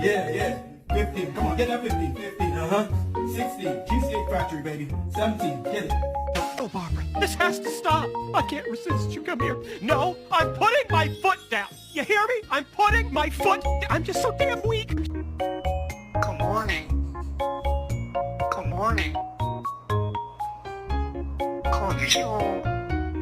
Yeah, yeah. 15. Come on, get that 15. 15. 16. Cheesecake Factory, baby. 17. Get it. Oh, Barbara, this has to stop. I can't resist. You come here. No, I'm putting my foot down. You hear me? I'm putting my foot down. I'm just so damn weak. Good morning. Good morning. Konnichiwa.